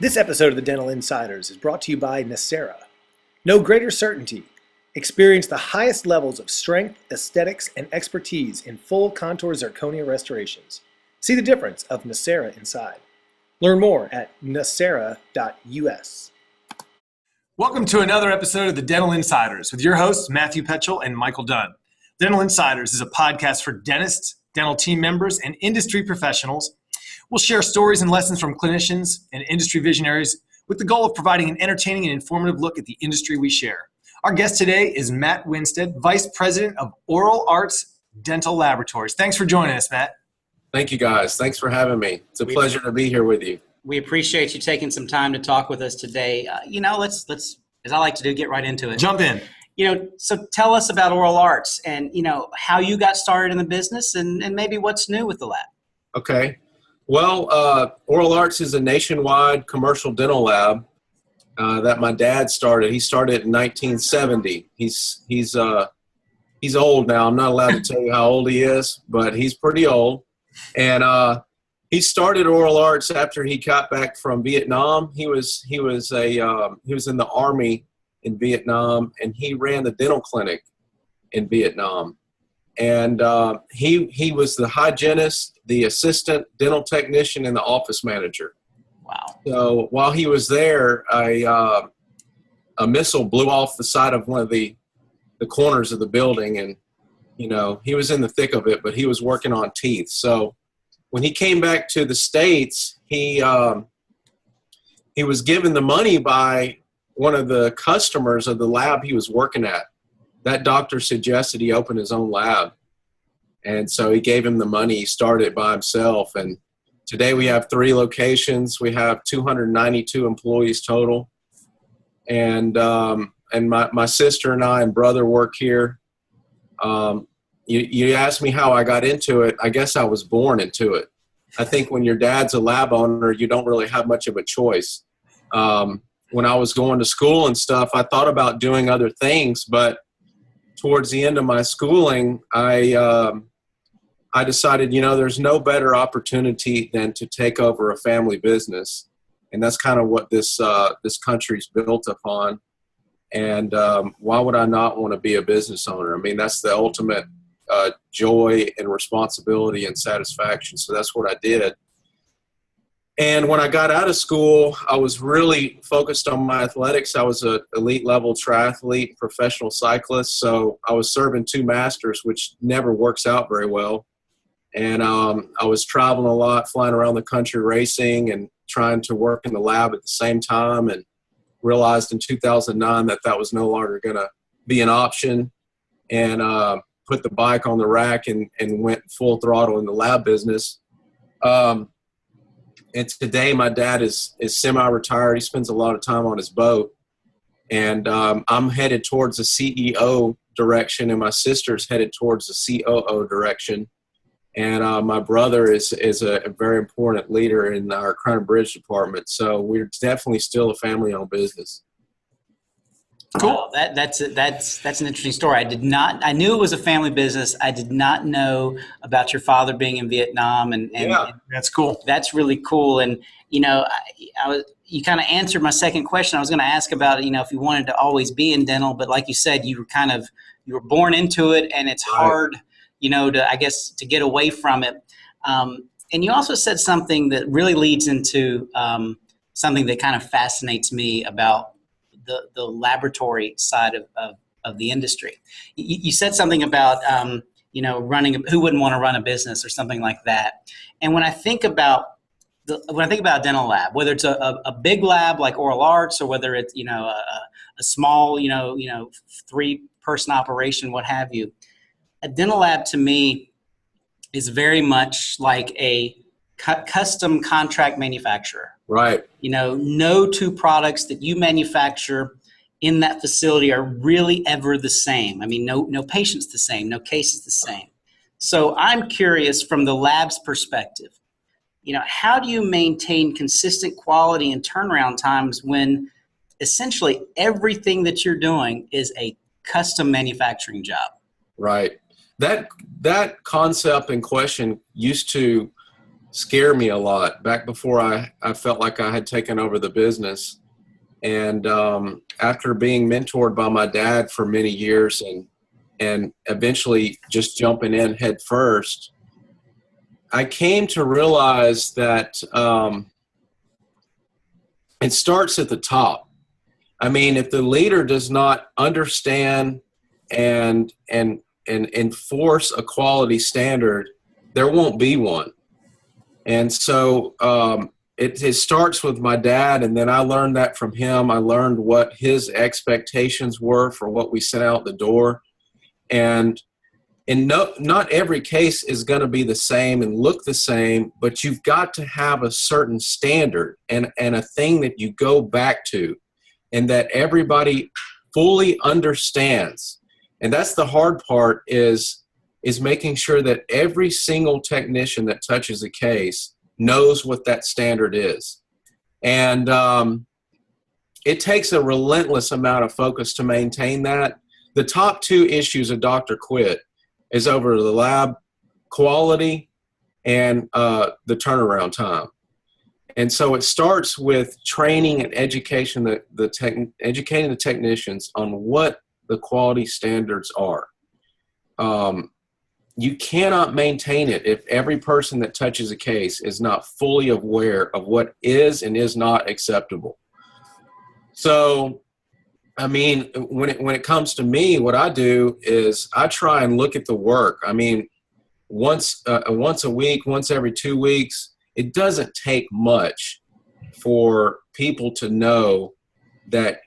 This episode of the Dental Insiders is brought to you by Nacera. Know greater certainty. Experience the highest levels of strength, aesthetics, and expertise in full contour zirconia restorations. See the difference of Nacera inside. Learn more at nacera.us. Welcome to another episode of the Dental Insiders with your hosts, Matthew Petchel and Michael Dunn. Dental Insiders is a podcast for dentists, dental team members, and industry professionals. We'll share stories and lessons from clinicians and industry visionaries with the goal of providing an entertaining and informative look at the industry we share. Our guest today is Matt Winstead, Vice President of Oral Arts Dental Laboratories. Thanks for joining us, Matt. Thank you, guys. Thanks for having me. It's a pleasure to be here with you. We appreciate you taking some time to talk with us today. Let's as I like to do, get right into it. Jump in. So tell us about Oral Arts and, how you got started in the business and maybe what's new with the lab. Okay. Well, Oral Arts is a nationwide commercial dental lab that my dad started. He started in 1970. He's old now. I'm not allowed to tell you how old he is, but he's pretty old. And he started Oral Arts after he got back from Vietnam. He was in the Army in Vietnam, and he ran the dental clinic in Vietnam. And he was the hygienist, the assistant dental technician, and the office manager. Wow. So while he was there, a missile blew off the side of one of the corners of the building, and he was in the thick of it, but he was working on teeth. So when he came back to the States, he was given the money by one of the customers of the lab he was working at. That doctor suggested he open his own lab. And so he gave him the money. He started it by himself. And today we have 3 locations. We have 292 employees total. And my sister and I and brother work here. You asked me how I got into it. I guess I was born into it. I think when your dad's a lab owner, you don't really have much of a choice. When I was going to school and stuff, I thought about doing other things, but towards the end of my schooling, I decided, there's no better opportunity than to take over a family business. And that's kind of what this country's built upon. And why would I not want to be a business owner? I mean, that's the ultimate joy and responsibility and satisfaction. So that's what I did. And when I got out of school, I was really focused on my athletics. I was an elite level triathlete, professional cyclist. So I was serving 2 masters, which never works out very well. And I was traveling a lot, flying around the country racing and trying to work in the lab at the same time, and realized in 2009 that was no longer going to be an option, and put the bike on the rack and went full throttle in the lab business. And today my dad is semi-retired. He spends a lot of time on his boat. And I'm headed towards the CEO direction, and my sister's headed towards the COO direction. And my brother is a very important leader in our Crown and Bridge department. So we're definitely still a family-owned business. Cool. That's an interesting story. I knew it was a family business. I did not know about your father being in Vietnam, and That's cool. That's really cool. And you kind of answered my second question. I was going to ask about if you wanted to always be in dental, but like you said, you were born into it, and it's hard, to get away from it. And you also said something that really leads into something that kind of fascinates me about the laboratory side of the industry. You said something about, who wouldn't want to run a business or something like that. And when I think about a dental lab, whether it's a big lab like Oral Arts, or whether it's, a small, 3-person operation, what have you, a dental lab to me is very much like a custom contract manufacturer. Right. No 2 products that you manufacture in that facility are really ever the same. I mean, no patient's the same, no case is the same. So I'm curious from the lab's perspective, how do you maintain consistent quality and turnaround times when essentially everything that you're doing is a custom manufacturing job? Right. That concept and question used to scare me a lot back before I felt like I had taken over the business. And after being mentored by my dad for many years and eventually just jumping in head first, I came to realize that it starts at the top. I mean, if the leader does not understand and enforce a quality standard, there won't be one. And so it starts with my dad, and then I learned that from him. I learned what his expectations were for what we sent out the door. And not every case is going to be the same and look the same, but you've got to have a certain standard and a thing that you go back to and that everybody fully understands. And that's the hard part is making sure that every single technician that touches a case knows what that standard is. And it takes a relentless amount of focus to maintain that. The top two issues a doctor quit is over the lab quality and the turnaround time. And so it starts with training and education, educating the technicians on what the quality standards are. You cannot maintain it if every person that touches a case is not fully aware of what is and is not acceptable. So, I mean, when it comes to me, what I do is I try and look at the work. I mean, once a week, once every 2 weeks, it doesn't take much for people to know that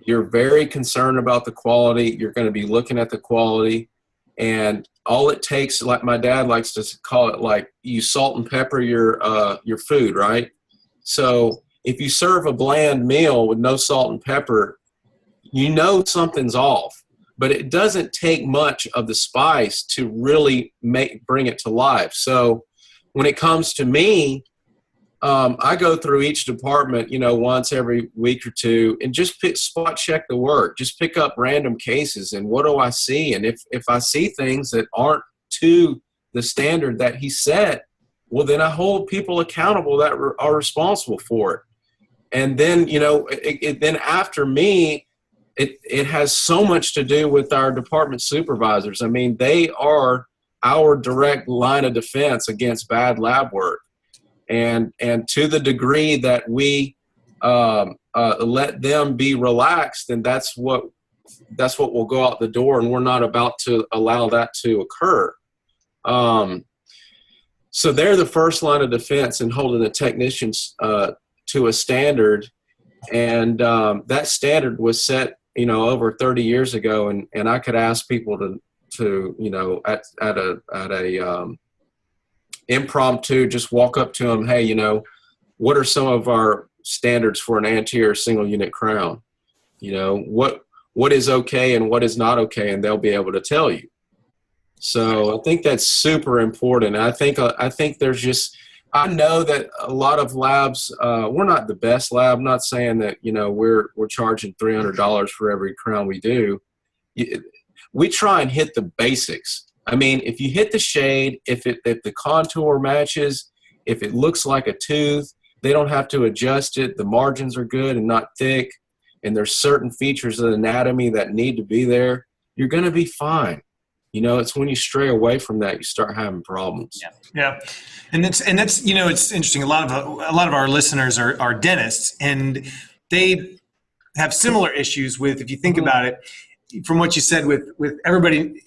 you're very concerned about the quality. You're going to be looking at the quality, and all it takes, like my dad likes to call it, like you salt and pepper your food, right? So if you serve a bland meal with no salt and pepper, you know something's off. But it doesn't take much of the spice to really bring it to life. So when it comes to me, I go through each department, once every week or two and just spot check the work, just pick up random cases and what do I see? And if I see things that aren't to the standard that he set, well, then I hold people accountable that are responsible for it. And then, then after me, it has so much to do with our department supervisors. I mean, they are our direct line of defense against bad lab work. And to the degree that we let them be relaxed, then that's what will go out the door, and we're not about to allow that to occur. So they're the first line of defense in holding the technicians to a standard, and that standard was set over 30 years ago, and I could ask people to at a impromptu, just walk up to them, hey, what are some of our standards for an anterior single unit crown? What is okay and what is not okay, and they'll be able to tell you. So I think that's super important. I think there's just, I know that a lot of labs, we're not the best lab. I'm not saying that, we're charging $300 for every crown we do. We try and hit the basics. I mean, if you hit the shade, if the contour matches, if it looks like a tooth, they don't have to adjust it. The margins are good and not thick, and there's certain features of anatomy that need to be there, you're going to be fine. It's when you stray away from that, you start having problems. Yeah. And that's it's interesting. A lot of our listeners are dentists, and they have similar issues with, if you think about it, from what you said with everybody,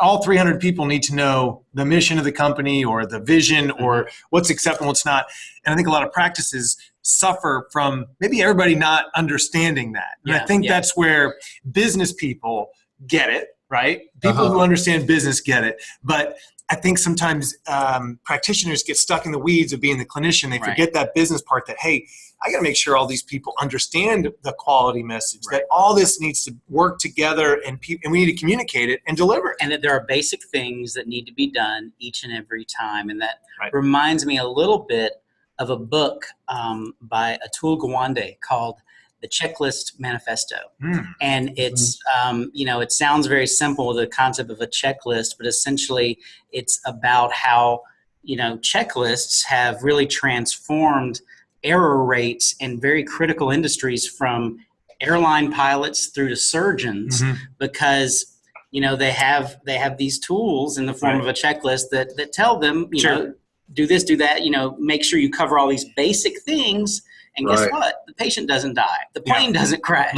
all 300 people need to know the mission of the company or the vision or what's acceptable, what's not. And I think a lot of practices suffer from maybe everybody not understanding that. And I think that's where business people get it, right? People who understand business get it. But I think sometimes practitioners get stuck in the weeds of being the clinician. They forget that business part that, hey, I got to make sure all these people understand the quality message, that all this needs to work together, and we need to communicate it and deliver it. And that there are basic things that need to be done each and every time. And that reminds me a little bit of a book by Atul Gawande called The Checklist Manifesto. And it's, it sounds very simple, the concept of a checklist, but essentially it's about how checklists have really transformed error rates in very critical industries, from airline pilots through to surgeons, because they have these tools in the form of a checklist that tell them, do this, do that, make sure you cover all these basic things. And guess what? The patient doesn't die. The plane doesn't crash,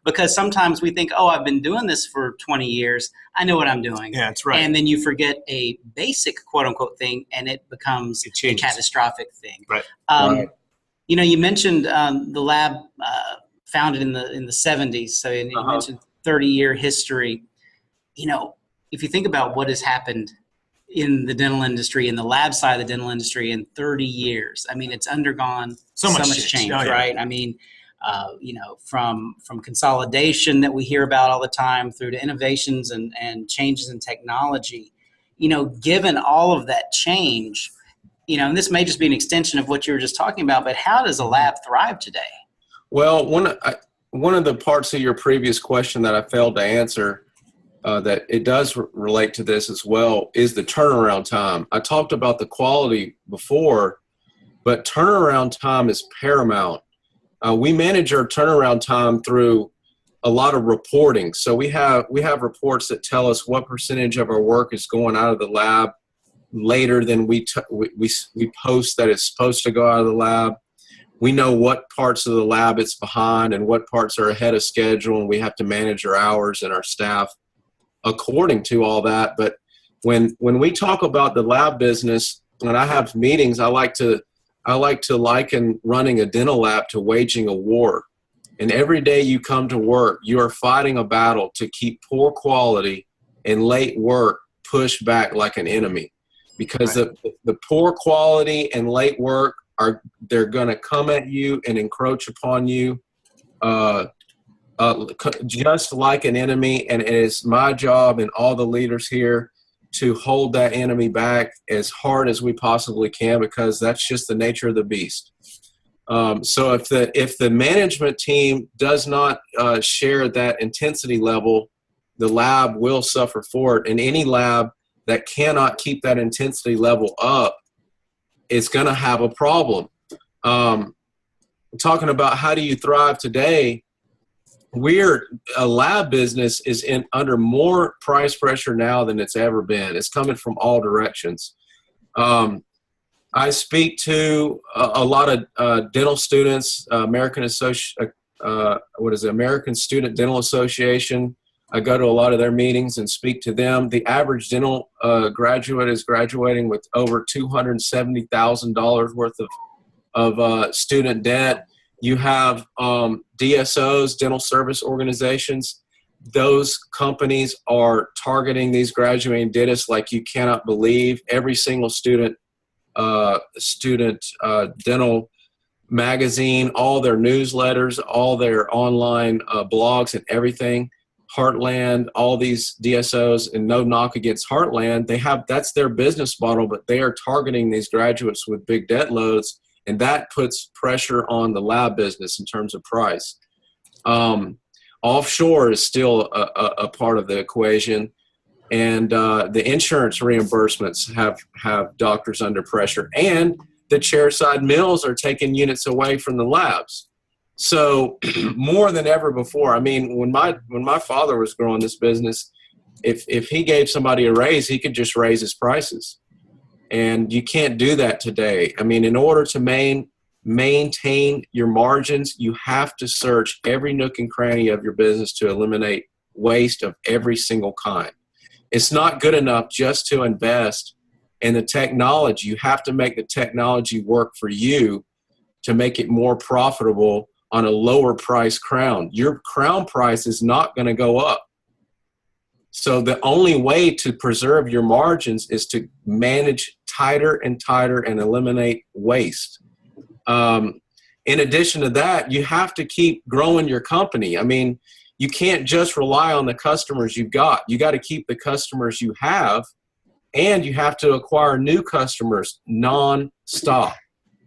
because sometimes we think, oh, I've been doing this for 20 years. I know what I'm doing. Yeah, that's right. And then you forget a basic quote unquote thing, and it becomes a catastrophic thing. Right. You mentioned the lab founded in the 70s. So you mentioned 30-year history. If you think about what has happened in the dental industry, in the lab side of the dental industry in 30 years. I mean, it's undergone so much change, right? I mean, from consolidation that we hear about all the time through to innovations and changes in technology, given all of that change, and this may just be an extension of what you were just talking about, but how does a lab thrive today? Well, one of the parts of your previous question that I failed to answer, that it does relate to this as well, is the turnaround time. I talked about the quality before, but turnaround time is paramount. We manage our turnaround time through a lot of reporting. So we have reports that tell us what percentage of our work is going out of the lab later than we post that it's supposed to go out of the lab. We know what parts of the lab it's behind and what parts are ahead of schedule, and we have to manage our hours and our staff according to all that. But when we talk about the lab business, when I have meetings, I like to liken running a dental lab to waging a war. And every day you come to work, you are fighting a battle to keep poor quality and late work pushed back like an enemy. Because the poor quality and late work they're going to come at you and encroach upon you just like an enemy. And it is my job and all the leaders here to hold that enemy back as hard as we possibly can, because that's just the nature of the beast. So if the management team does not share that intensity level, the lab will suffer for it. And any lab that cannot keep that intensity level up is going to have a problem. Talking about how do you thrive today, a lab business is under more price pressure now than it's ever been. It's coming from all directions. I speak to a lot of dental students, American Student Dental Association. I go to a lot of their meetings and speak to them. The average dental graduate is graduating with over $270,000 worth of student debt. You have DSOs, dental service organizations. Those companies are targeting these graduating dentists like you cannot believe. Every single student dental magazine, all their newsletters, all their online blogs and everything. Heartland, all these DSOs, and no knock against Heartland, that's their business model, but they are targeting these graduates with big debt loads, and that puts pressure on the lab business in terms of price. Offshore is still a part of the equation, and the insurance reimbursements have doctors under pressure, and the chairside mills are taking units away from the labs. So more than ever before, I mean, when my father was growing this business, if he gave somebody a raise, he could just raise his prices. And you can't do that today. I mean, in order to maintain your margins, you have to search every nook and cranny of your business to eliminate waste of every single kind. It's not good enough just to invest in the technology. You have to make the technology work for you to make it more profitable on a lower price crown. Your crown price is not going to go up. So the only way to preserve your margins is to manage tighter and tighter and eliminate waste. In addition to that, you have to keep growing your company. I mean, you can't just rely on the customers you've got. You got to keep the customers you have, and you have to acquire new customers non-stop.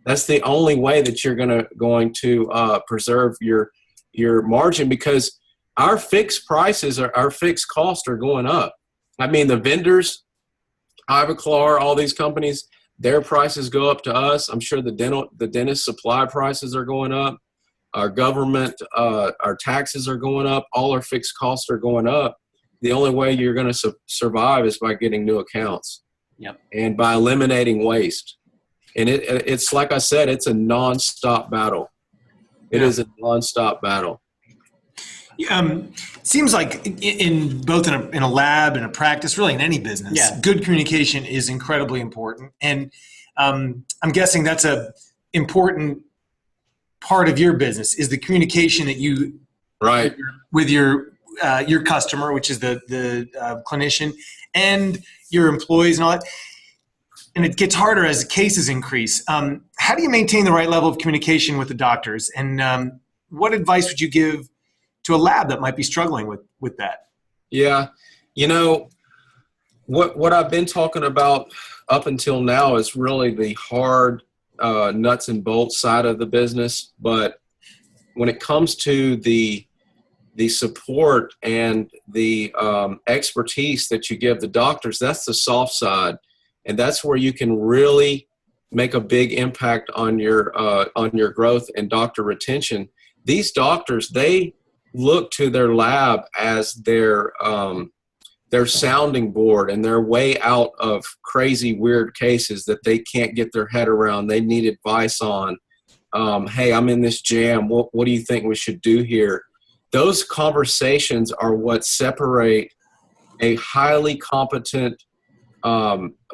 That's the only way that you're going to preserve your margin, because our fixed prices, our fixed costs are going up. I mean, the vendors, Ivoclar, all these companies, their prices go up to us, I'm sure the dentist supply prices are going up. Our government, our taxes are going up. All our fixed costs are going up. The only way you're going to survive is by getting new accounts. Yep. And by eliminating waste. And it's like I said, it's a nonstop battle. It is a nonstop battle. Seems like in both in a lab and a practice, really in any business, good communication is incredibly important. And I'm guessing that's a important part of your business is the communication that you with your customer, which is the clinician, and your employees and all that. And it gets harder as cases increase. How do you maintain the right level of communication with the doctors? And what advice would you give to a lab that might be struggling with that? Yeah. What I've been talking about up until now is really the hard nuts and bolts side of the business. But when it comes to the support and the expertise that you give the doctors, that's the soft side. And that's where you can really make a big impact on your growth and doctor retention. These doctors, they look to their lab as their sounding board and their way out of crazy, weird cases that they can't get their head around. They need advice on, hey, I'm in this jam. What do you think we should do here? Those conversations are what separate a highly competent,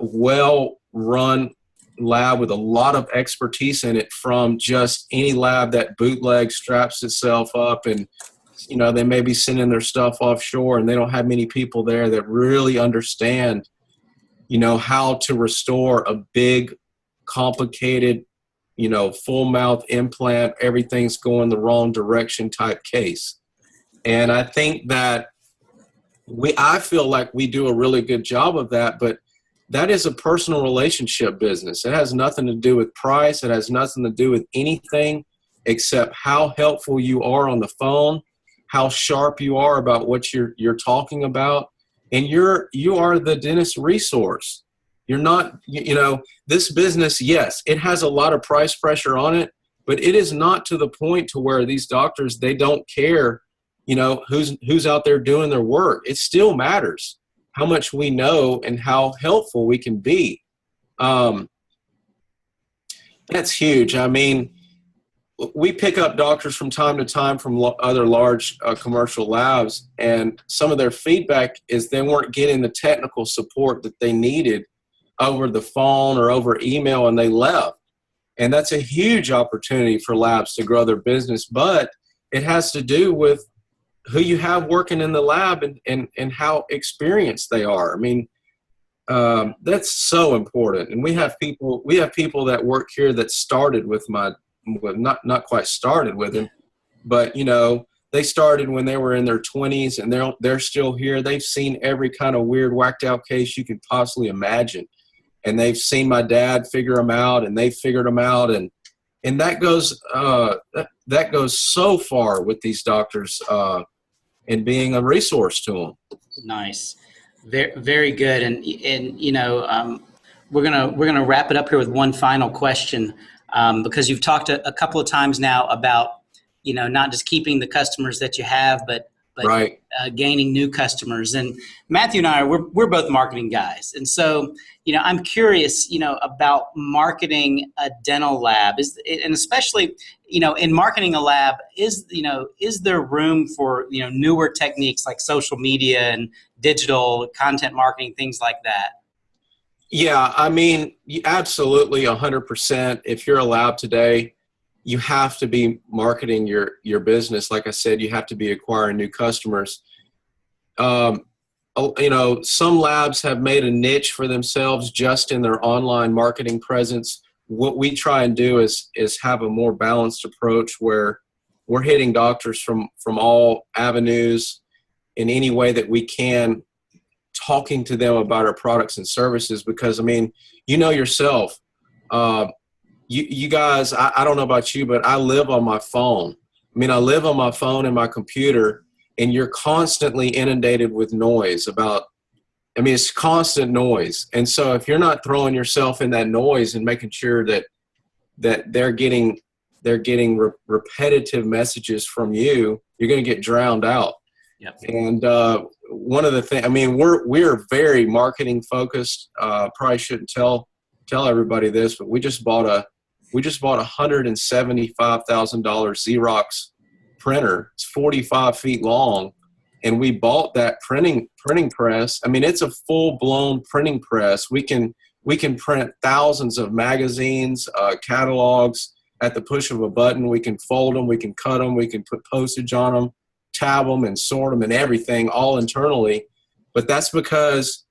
well-run lab with a lot of expertise in it from just any lab that bootlegs, straps itself up, and they may be sending their stuff offshore and they don't have many people there that really understand, how to restore a big, complicated, full mouth implant, everything's going the wrong direction type case. And I think that I feel like we do a really good job of that, but that is a personal relationship business. It has nothing to do with price. It has nothing to do with anything except how helpful you are on the phone, how sharp you are about what you're talking about. And you are the dentist resource. You're not, this business, yes, it has a lot of price pressure on it, but it is not to the point to where these doctors, they don't care, who's out there doing their work. It still matters how much we know and how helpful we can be. That's huge. I mean, we pick up doctors from time to time from other large commercial labs, and some of their feedback is they weren't getting the technical support that they needed over the phone or over email, and they left. And that's a huge opportunity for labs to grow their business, but it has to do with who you have working in the lab and how experienced they are. I mean, that's so important. And we have people that work here that started with not quite started with him, but they started when they were in their 20s and they're still here. They've seen every kind of weird whacked out case you could possibly imagine. And they've seen my dad figure them out, and they figured them out. And that goes so far with these doctors, and being a resource to them. Nice. Very, very good. And we're gonna wrap it up here with one final question, because you've talked a couple of times now about not just keeping the customers that you have, but right. Gaining new customers. And Matthew and I we're both marketing guys, and so I'm curious about marketing a dental lab, and especially in marketing a lab, is there room for newer techniques like social media and digital content marketing, things like that? Yeah, I mean, absolutely 100%. If you're a lab today, you have to be marketing your business. Like I said, you have to be acquiring new customers. Some labs have made a niche for themselves just in their online marketing presence. What we try and do is have a more balanced approach where we're hitting doctors from all avenues in any way that we can, talking to them about our products and services. Because, I mean, yourself, you guys, I don't know about you, but I live on my phone. I mean, I live on my phone and my computer, and you're constantly inundated with noise about I mean, it's constant noise. And so if you're not throwing yourself in that noise and making sure that they're getting repetitive messages from you, you're going to get drowned out. Yep. And one of the things, I mean, we're very marketing focused. Probably shouldn't tell everybody this, but we just bought a $175,000 Xerox printer. It's 45 feet long, and we bought that printing press. I mean, it's a full blown printing press. We can print thousands of magazines, catalogs at the push of a button. We can fold them, we can cut them, we can put postage on them, tab them and sort them and everything all internally. But that's because,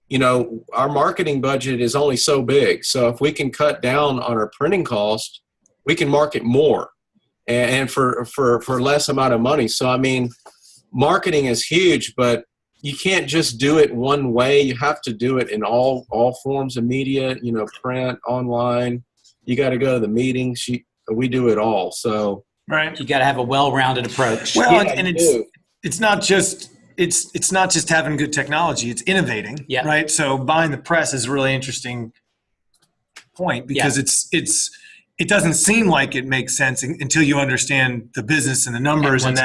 you know, our marketing budget is only so big. So if we can cut down on our printing cost, we can market more and for less amount of money. So, I mean, marketing is huge, but you can't just do it one way. You have to do it in all forms of media, you know, print, online. You got to go to the meetings. We do it all. So Right. You got to have a well-rounded approach. Well, Yeah, and you it's not just having good technology, it's innovating. Yeah. Right. So buying the press is a really interesting point because it doesn't seem like it makes sense until you understand the business and the numbers and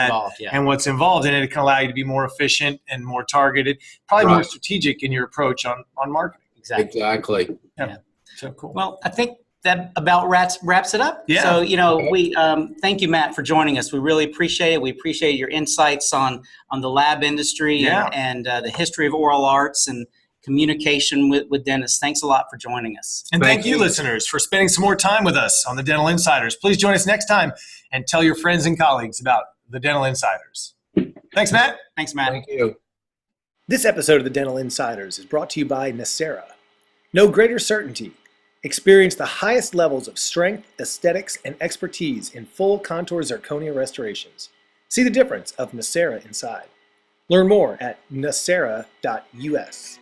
what's involved in it. It can allow you to be more efficient and more targeted, probably more strategic in your approach on marketing. Exactly. Yeah. So cool. Well, I think that about wraps it up. Yeah. So, you know, we thank you, Matt, for joining us. We really appreciate it. We appreciate your insights on the lab industry and the history of oral arts and communication with dentists. Thanks a lot for joining us. And thank you, listeners, for spending some more time with us on the Dental Insiders. Please join us next time and tell your friends and colleagues about the Dental Insiders. Thanks, Matt. Thanks, Matt. Thank you. This episode of the Dental Insiders is brought to you by Nacera. No greater certainty. Experience the highest levels of strength, aesthetics, and expertise in full contour zirconia restorations. See the difference of Nacera inside. Learn more at nacera.us.